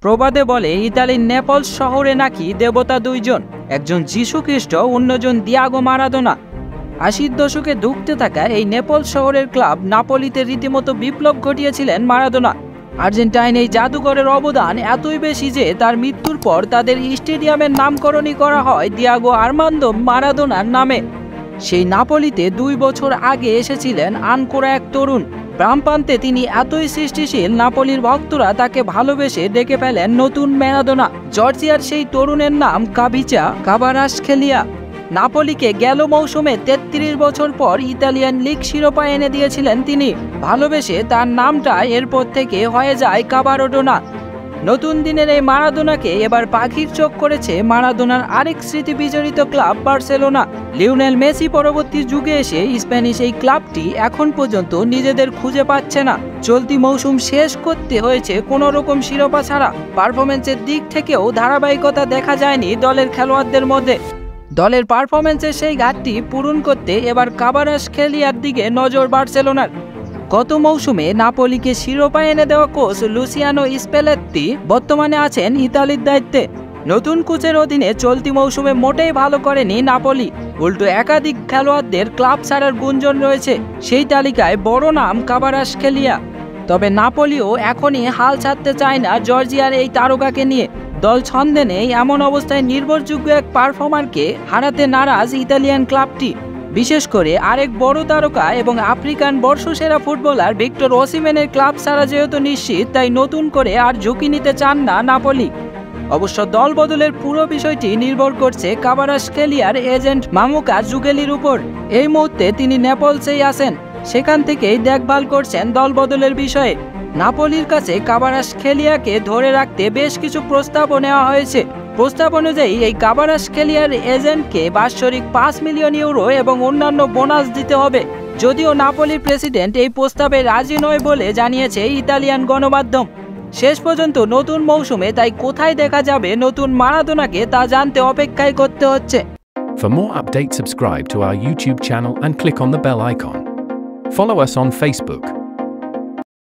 প্রবাদে বলে ইতালির নেপলস শহরে নাকি দেবতা দুইজন, একজন যিশু খ্রিস্ট, অন্যজন দিয়াগো মারাদোনা। 80-র দশকে ধুঁকতে থাকা এই নেপলস শহরের ক্লাব নাপোলিতে রীতিমতো বিপ্লব ঘটিয়েছিলেন মারাদোনা। আর্জেন্টাইন এই জাদুঘরের অবদান এতই বেশি যে তার মৃত্যুর পর তাদের স্টেডিয়ামের নামকরণই করা হয় দিয়াগো আর্মান্দো মারাদোনার নামে। সেই নাপোলিতে 2 বছর আগে এসেছিলেন আনকোরা এক তরুণ। বামপ্রান্তে তিনি এতই সৃষ্টিশীল, নাপোলির ভক্তরা তাকে ভালোবেসে ডেকে ফেলেন নতুন ম্যারাদোনা। জর্জিয়ার সেই তরুণের নাম কাভিচা কাভারাশখেলিয়া। নাপোলিকে গেল মৌসুমে 33 বছর পর ইতালিয়ান লিগ শিরোপা এনে দিয়েছিলেন তিনি। ভালোবেসে তার নামটা এরপর থেকে হয়ে যায় কাবারোডোনা। নতুন দিনের এই মারাদোনাকে এবার পাখির চোখ করেছে মারাদোনার আরেক স্মৃতি বিজড়িত ক্লাব বার্সেলোনা। লিওনেল মেসি পরবর্তী যুগে এসে স্প্যানিশ এই ক্লাবটি এখন পর্যন্ত নিজেদের খুঁজে পাচ্ছে না। চলতি মৌসুম শেষ করতে হয়েছে কোনো রকম শিরোপা ছাড়া। পারফরমেন্সের দিক থেকেও ধারাবাহিকতা দেখা যায়নি দলের খেলোয়াড়দের মধ্যে। দলের পারফরমেন্সের সেই ঘাটতি পূরণ করতে এবার কাভারাশখেলিয়ার দিকে নজর বার্সেলোনার। গত মৌসুমে নাপোলিকে শিরোপা এনে দেওয়া কোচ লুসিয়ানো স্পেলেত্তি বর্তমানে আছেন ইতালির দায়িত্বে। নতুন কোচের অধীনে চলতি মৌসুমে মোটেই ভালো করেনি নাপোলি, উল্টো একাধিক খেলোয়াড়দের ক্লাব ছাড়ার গুঞ্জন রয়েছে। সেই তালিকায় বড় নাম কাভারাশখেলিয়া। তবে নাপোলিও এখনই হাল ছাড়তে চায় না জর্জিয়ার এই তারকাকে নিয়ে। দল ছন্দে নেই এমন অবস্থায় নির্ভরযোগ্য এক পারফর্মারকে হারাতে নারাজ ইতালিয়ান ক্লাবটি। বিশেষ করে আরেক বড় তারকা এবং আফ্রিকান বর্ষসেরা ফুটবলার ভিক্টর ওসিমেনের ক্লাব ছাড়া যেহেতু নিশ্চিত, তাই নতুন করে আর ঝুঁকি নিতে চান না নাপোলি। অবশ্য দল বদলের পুরো বিষয়টি নির্ভর করছে কাভারাশখেলিয়ার এজেন্ট মামুকা জুগেলির উপর। এই মুহূর্তে তিনি নেপলসেই আছেন, সেখান থেকেই দেখভাল করছেন দল বদলের বিষয়ে। নাপোলির কাছে কাভারাশখেলিয়াকে ধরে রাখতে বেশ কিছু প্রস্তাবও নেওয়া হয়েছে। প্রস্তাব অনুযায়ী এই কাভারাশখেলিয়ার এজেন্টকে বাৎসরিক 5 মিলিয়ন ইউরো এবং অন্যান্য বোনাস দিতে হবে। যদিও নাপোলির প্রেসিডেন্ট এই প্রস্তাবে রাজি নয় বলে জানিয়েছে ইতালিয়ান গণমাধ্যম। শেষ পর্যন্ত নতুন মৌসুমে তাই কোথায় দেখা যাবে নতুন মারাদোনাকে তা জানতে অপেক্ষাই করতে হচ্ছে। For more updates, subscribe to our YouTube channel and click on the bell icon. Follow us on Facebook.